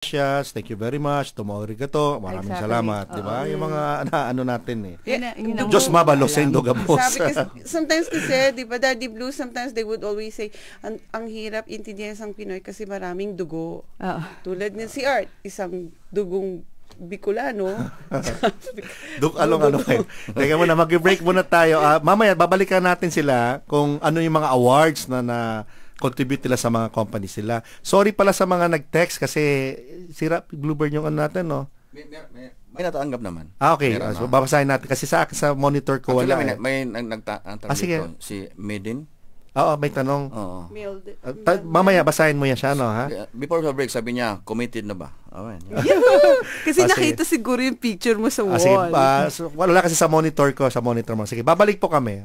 Gracias, thank you very much, tomo arigato, maraming salamat, di ba? Yung mga ano natin Diyos mabalo sa indogamos. Sabi kasi, sometimes kasi, di ba, Daddy Blue, sometimes they would always say, ang hirap intindihan sa Pinoy kasi maraming dugo. Tulad ni si Art, isang dugong Bicolano. Ano kayo. Teka muna, mag-break muna tayo. Mamaya, babalikan natin sila kung ano yung mga awards na contribute nila sa mga company sila. Sorry pala sa mga nag-text kasi sira Bluebird yung natin, no? May nataanggap naman. Okay. So, babasahin natin kasi sa monitor ko wala. May nagtanong dito, si Medin. Oo, may tanong. Oo. Mamaya, basahin mo yan siya, no? Ha? Before the break, sabi niya, committed na ba? Kasi nakita siguro yung picture mo sa wall. Sige, wala kasi sa monitor ko, sa monitor mo. Sige, babalik po kami.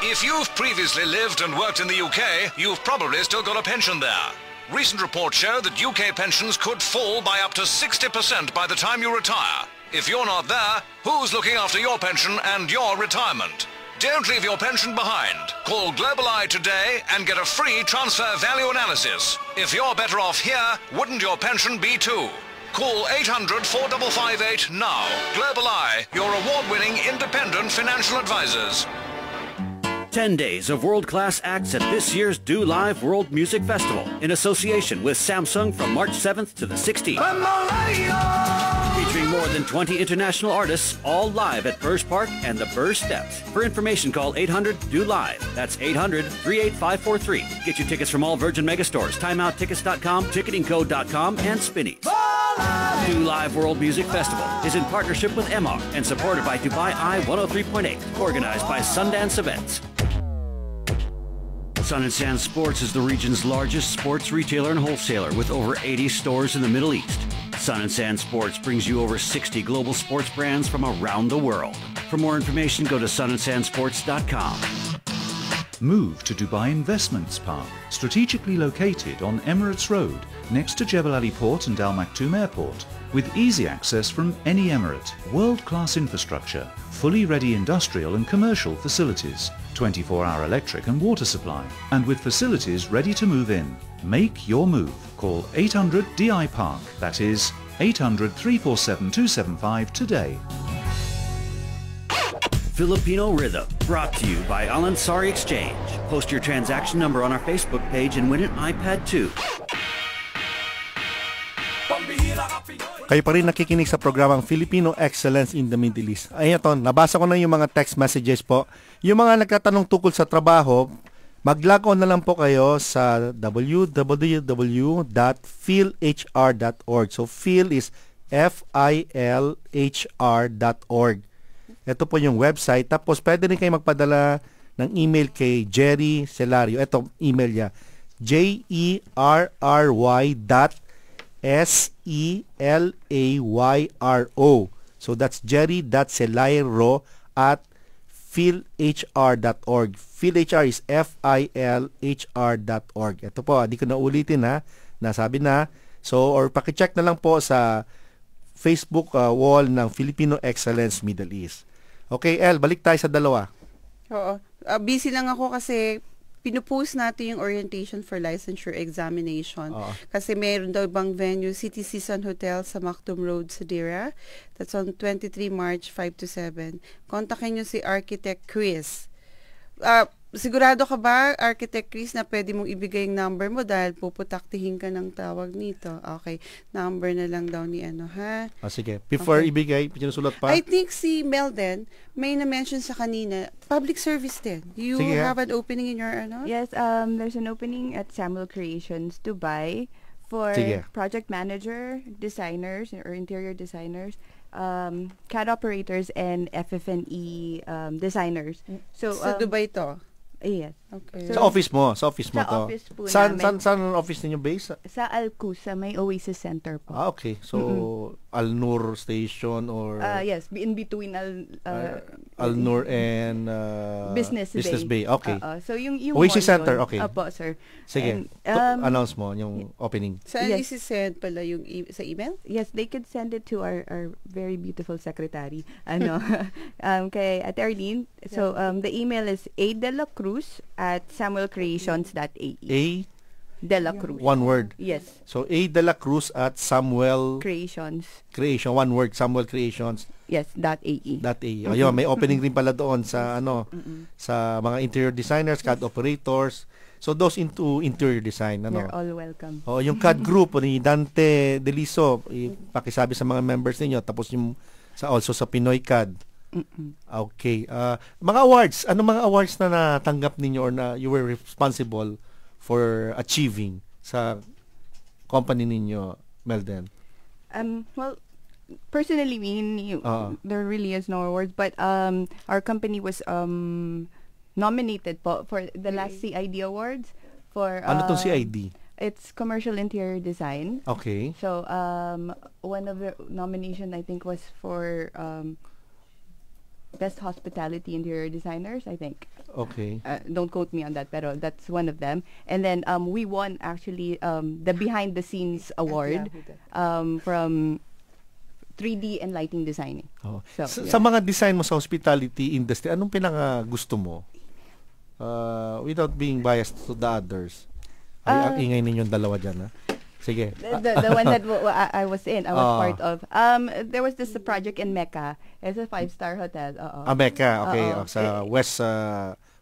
If you've previously lived and worked in the UK, you've probably still got a pension there. Recent reports show that UK pensions could fall by up to 60% by the time you retire. If you're not there, who's looking after your pension and your retirement? Don't leave your pension behind. Call Global Eye today and get a free transfer value analysis. If you're better off here, wouldn't your pension be too? Call 800-4558 now. Global Eye, your award-winning independent financial advisors. 10 days of world-class acts at this year's Do Live World Music Festival in association with Samsung from March 7th to the 16th. Featuring more than 20 international artists, all live at Burrs Park and the Burrs Steps. For information, call 800-DO-LIVE. That's 800-38543. Get your tickets from all Virgin Megastores, TimeOutTickets.com, TicketingCode.com, and Spinneys. Do Live World Music Festival is in partnership with MR and supported by Dubai Eye 103.8, organized by Sundance Events. Sun and Sand Sports is the region's largest sports retailer and wholesaler with over 80 stores in the Middle East. Sun and Sand Sports brings you over 60 global sports brands from around the world. For more information, go to sunandsandsports.com. Move to Dubai Investments Park, strategically located on Emirates Road, next to Jebel Ali Port and Al Maktoum Airport, with easy access from any Emirate, world-class infrastructure, fully ready industrial and commercial facilities, 24-hour electric and water supply, and with facilities ready to move in. Make your move. Call 800-DI Park, that is 800-347-275 today. Filipino Rhythm, brought to you by Al-Ansari Exchange. Post your transaction number on our Facebook page and win an iPad 2. Kayo pa rin nakikinig sa programang Filipino Excellence in the Middle East. Ay, ito, nabasa ko na yung mga text messages po. Yung mga nagtatanong tukol sa trabaho, mag-log on na lang po kayo sa www.philhr.org. So, Phil is FILHR.org. Ito po yung website. Tapos, pwede rin kayo magpadala ng email kay Jerry Celario. Ito, email niya. jerry.celairo. So, that's jerry.celairo@philhr.org. PhilHR is FILHR.org. Ito po, hindi ko na ulitin nasabi na. So, or pakicheck na lang po sa Facebook wall ng Filipino Excellence Middle East. Okay, El, balik tayo sa dalawa. Oo. Busy lang ako kasi pinupost natin yung orientation for licensure examination. Kasi mayroon daw bang venue, City Season Hotel sa Maktoum Road, Sadira. That's on 23 March, 5 to 7. Kontakin nyo si Architect Chris. Sigurado ka ba, Architect Chris, na pwede mong ibigay yung number mo dahil puputaktihin ka ng tawag nito? Okay, number na lang daw ni ha? Sige. Before ibigay, pinusulat pa? I think si Melden, may na-mention sa kanina, public service din. You have an opening in your Yes, there's an opening at Samuel Creations, Dubai, for project manager, designers, or interior designers, CAD operators, and FF&E designers. So, sa Dubai to? Yes. Okay. Sa office mo to. Office po saan ang office ninyo base? Sa Alcus, sa may Oasis Center po. Okay. So, Al-Nur Station or... yes, in between Al-Nur and Business Bay. Okay. So, yung Oasis Center, okay. Opo, sir. Sige. Announce mo yung opening. Saan isi-send pala yung sa email? Yes, they could send it to our very beautiful secretary. Kay Ate Arlene. So, the email is adelacruz@samuelcreations.ae. De La Cruz. One word. Yes. So, A. De La Cruz at Samuel Creations. One word, Samuel Creations. Yes, .ae. Ayun, may opening rin pala doon sa sa mga interior designers, CAD operators. So those into interior design, You're all welcome. Yung CAD group ni Dante Deliso, pakisabi sa mga members ninyo, tapos yung also sa Pinoy CAD. Okay. Mga awards, ano mga awards na natanggap ninyo or na you were responsible for achieving sa company ninyo, Melden? Well, personally, there really is no awards, but our company was nominated for the last CID Awards for ano tong CID? It's Commercial Interior Design. Okay. So one of the nomination I think was for Best Hospitality Interior Designers, I think. Okay. Don't quote me on that, pero that's one of them. And then we won actually the Behind the Scenes Award from 3D and lighting designing. So, sa mga design mo sa hospitality industry, anong pinaka gusto mo? Without being biased to the others. Ang ingay ninyong dalawa dyan, ha? Sige. The one that I was in, I was part of. There was this project in Mecca. It's a 5-star hotel. Mecca, okay. Sa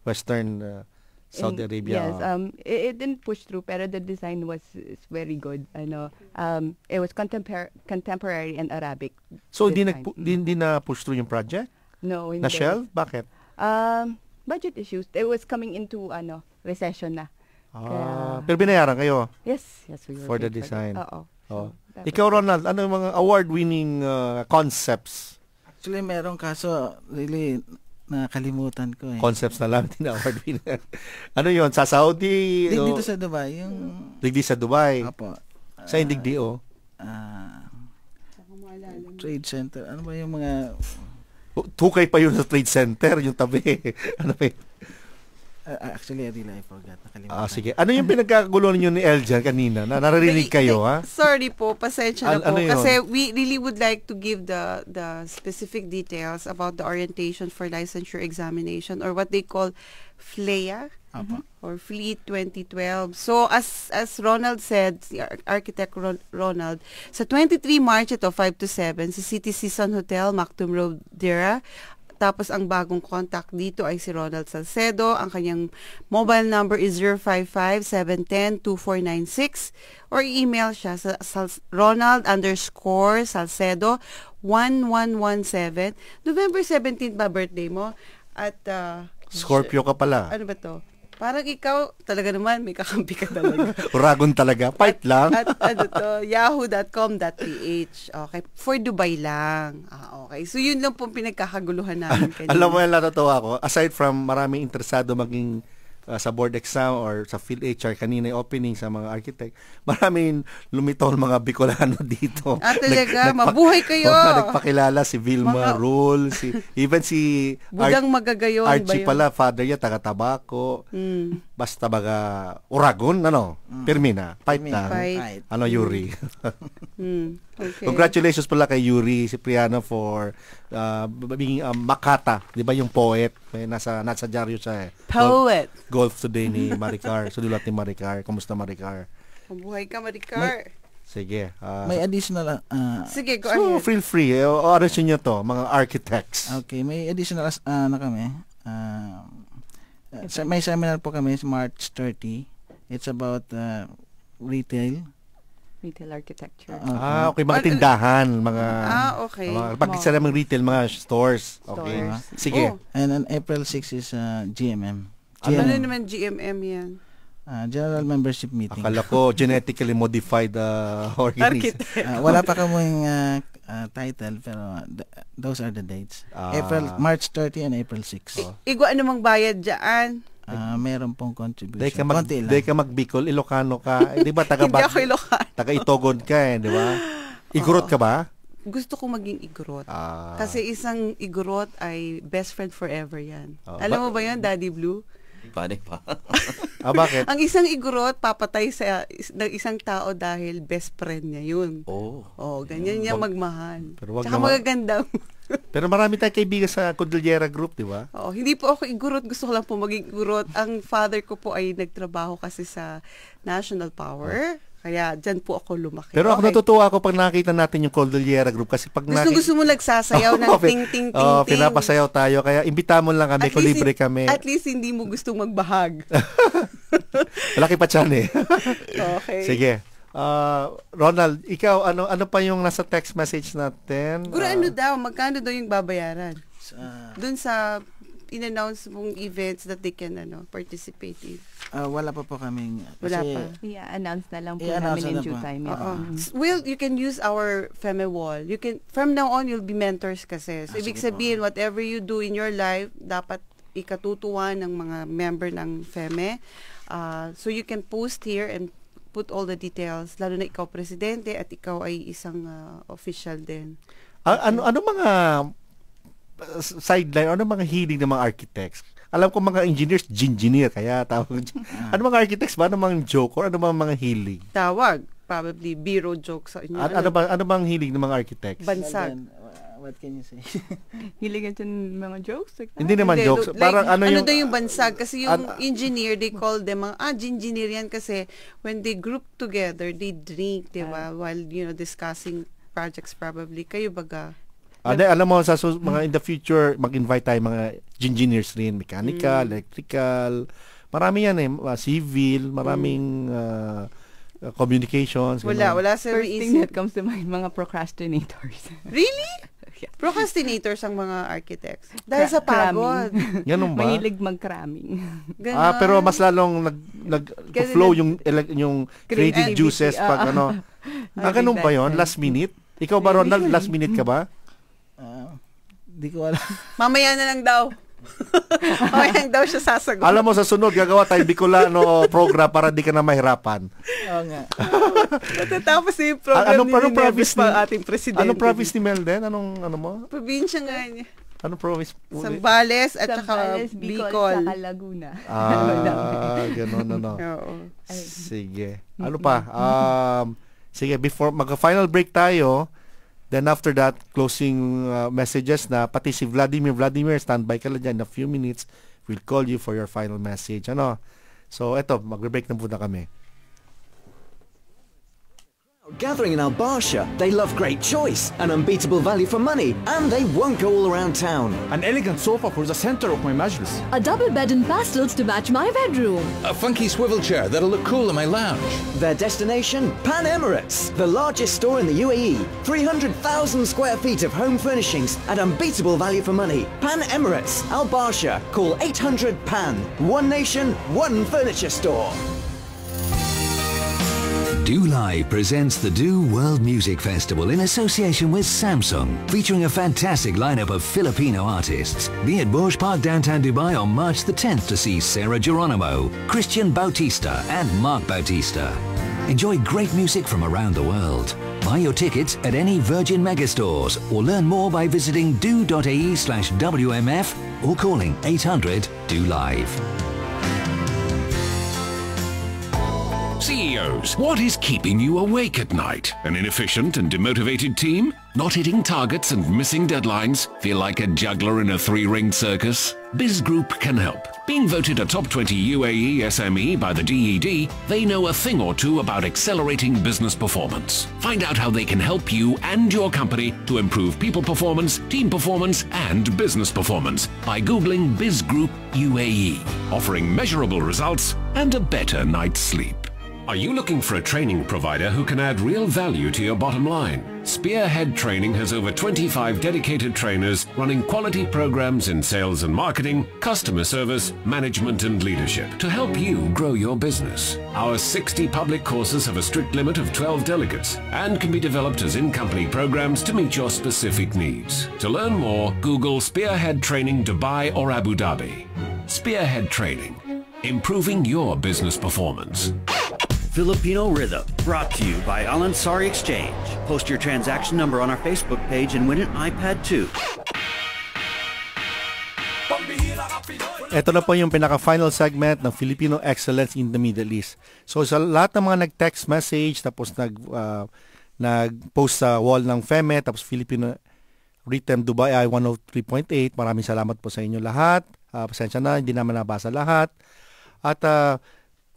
Western Saudi Arabia. Yes. It didn't push through, pero the design was very good. It was contemporary and Arabic. So hindi na push through yung project? No, hindi. Na shelf? Bakit? Budget issues. It was coming into recession na. Pero binayaran kayo? Yes, we were for the design. So, ikaw, Ronald, ano yung mga award-winning concepts? Actually, meron kaso really nakalimutan ko eh. Concepts na lang, award-winning. Ano yun? Sa Saudi? Dito sa Dubai. Digdi sa Dubai? Apo. Sa Digdi, Trade Center. Ano ba yung mga... Tukay pa yun sa Trade Center, yung tabi. Ano ba yun? Actually, I forgot. Nakalimutan. Sige. Ano yung pinagkagulo niyo ni Eljan kanina? Naririnig kayo, ha? Sorry po, pasensya na po. Ano kasi we really would like to give the specific details about the orientation for licensure examination or what they call FLEA or Fleet 2012. So, as Ronald said, si Architect Ronald, sa 23 March ito, 5 to 7, sa City Season Hotel, Mactum Road, Dira. Tapos, ang bagong contact dito ay si Ronald Salcedo. Ang kanyang mobile number is 055-710-2496 or email siya sa Ronald_Salcedo1117. November 17 ba birthday mo? At Scorpio ka pala. Ano ba to? Parang ikaw, talaga naman, may kakampi ka talaga. Uragon talaga. Fight lang. At yahoo.com.ph. Okay. For Dubai lang. Okay. So, yun lang pong pinagkakaguluhan namin kanina. Alam mo yan, natutuwa ako. Aside from maraming interesado maging sa board exam or sa PhilHR, kanina yung opening sa mga architect, maraming lumitaw mga Bicolano dito. Talaga, mabuhay kayo. Nagpakilala si Vilma Rule, even si Budang Magagayon Archie pala, father niya, taga-tabako. Basta baga, Uragon, Pirmina, fight lang. Yuri. Okay. Congratulations pala kay Yuri Cipriano for being Makata, di ba yung poet? Nasa dyaryo siya eh. Poet. Golf today ni Maricar. Sudulat ni Maricar. Kumusta Maricar? Mabuhay ka, Maricar. Sige. May additional... Sige, go ahead. Feel free. Oras nyo to, mga architects. Okay, may additional na kami. May seminar po kami March 30. It's about retail architecture. Okay. Mga tindahan. Okay. Pag-isa namang retail, mga stores. Okay. Sige. And on April 6 is GMM. Ano naman GMM yan? General Membership Meeting. Akala ko genetically modified organism. Wala pa kaming title, pero those are the dates. March 30 and April 6. Igwa namang bayad dyan? Meron pong contribution. Dahil ka magbicol, Ilocano ka. Di ba? Hindi ako Ilocano. Taga-Itogon ka di ba? Igorot ka ba? Gusto kong maging igorot. Kasi isang igorot ay best friend forever yan. Alam mo ba yun, Daddy Blue? Panik pa. Bakit? Ang isang igorot, papatay sa isang tao dahil best friend niya yun. Ganyan niya magmahal. Tsaka magaganda. Pero marami tayong kaibigan sa Cordillera Group, di ba? Oo, hindi po ako igurot. Gusto ko lang po maging igurot. Ang father ko po ay nagtrabaho kasi sa National Power. Kaya dyan po ako lumaki. Pero ako natutuwa ako pag nakita natin yung Cordillera Group kasi pag gusto mo nagsasayaw ng ting-ting-ting. Pinapasayaw tayo. Kaya imbita mo lang kami kung libre kami. At least hindi mo gustong magbahag. Malaki pa tiyan eh. Okay. Sige. Ronald, ikaw, ano pa yung nasa text message natin? Magkano daw yung babayaran? Doon sa in-announce mong events that they can participate in. Wala pa po kaming... Wala pa. I-announce na lang po namin in due time. Well, you can use our FEME wall. You can, from now on, you'll be mentors kasi. So, ibig sabihin, whatever you do in your life, dapat ikatutuwa ng mga member ng FEME. So, you can post here and put all the details, lalo na ikaw presidente at ikaw ay isang official din. Ano mga sideline, ano mga hiling ng mga architects? Alam ko mga engineers, engineer, kaya tawag. Ano mga architects ba? Ano mga joke or ano mga hiling? Tawag, probably biro joke sa inyo. Ano bang hiling ng mga architects? Bansag. What can you say? Hiligan dyan mga jokes? Like hindi naman jokes. Parang ano daw yung bansag? Kasi yung engineer, they call them engineer yan kasi when they group together, they drink, diba? While, discussing projects probably. Kayo baga? Alam mo, sa mga in the future, mag-invite tayo mga engineers rin. Mechanical, electrical. Marami yan eh. Civil, maraming communications. Wala First thing that comes to mind, mga procrastinators. Really? Procrastinators ang mga architects. Dahil sa pagod. Ganun ba? Mahilig mag-cramming. Pero mas lalong nag-flow yung creative juices pag ganun ba yun? Last minute? Ikaw ba, Ronald? Last minute ka ba? Di ko alam. Mamaya na lang daw. Mamaya daw siya sasagot. Alam mo, sa sunod, gagawa tayo Bicolano program para di ka na mahirapan. Oo nga. Matatapos yung program ni Neves pa ating presidente. Anong province ni Melden? Ano mo? Probinsya nga niya. Anong province? Zambales at saka Bicol. Saka Laguna. Gano'n. Sige. Ano pa? Sige, before mag-final break tayo, then after that, closing messages na pati si Vladimir, standby ka lang dyan in a few minutes. We'll call you for your final message. So, eto, mag-break na muna kami. Gathering in Al-Barsha, they love great choice, an unbeatable value for money, and they won't go all around town. An elegant sofa for the center of my majlis. A double bed in pastels to match my bedroom. A funky swivel chair that'll look cool in my lounge. Their destination? Pan Emirates, the largest store in the UAE. 300,000 square feet of home furnishings at unbeatable value for money. Pan Emirates, Al-Barsha. Call 800-PAN. One nation, one furniture store. Do Live presents the Do World Music Festival in association with Samsung, featuring a fantastic lineup of Filipino artists. Be at Burj Park downtown Dubai on March the 10th to see Sarah Geronimo, Christian Bautista and Mark Bautista. Enjoy great music from around the world. Buy your tickets at any Virgin Megastores or learn more by visiting do.ae/WMF or calling 800 Do Live. CEOs, what is keeping you awake at night? An inefficient and demotivated team? Not hitting targets and missing deadlines? Feel like a juggler in a three-ringed circus? Biz Group can help. Being voted a top 20 UAE SME by the DED, they know a thing or two about accelerating business performance. Find out how they can help you and your company to improve people performance, team performance, and business performance by Googling Biz Group UAE, offering measurable results and a better night's sleep. Are you looking for a training provider who can add real value to your bottom line? Spearhead Training has over 25 dedicated trainers running quality programs in sales and marketing, customer service, management and leadership to help you grow your business. Our 60 public courses have a strict limit of 12 delegates and can be developed as in-company programs to meet your specific needs. To learn more, Google Spearhead Training Dubai or Abu Dhabi. Spearhead Training, improving your business performance. Filipino Rhythm, brought to you by Al-Ansari Exchange. Post your transaction number on our Facebook page and win an iPad 2. Ito na po yung pinaka-final segment ng Filipino Excellence in the Middle East. So sa lahat ng mga nag-text message, tapos nag-post sa wall ng FEME, tapos Filipino Rhythm Dubai ay 103.8. Maraming salamat po sa inyo lahat. Pasensya na, hindi naman nabasa lahat. At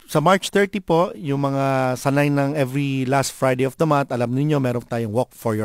sa March 30 po, yung mga sanay ng every last Friday of the month, alam niyo meron tayong Walk for Your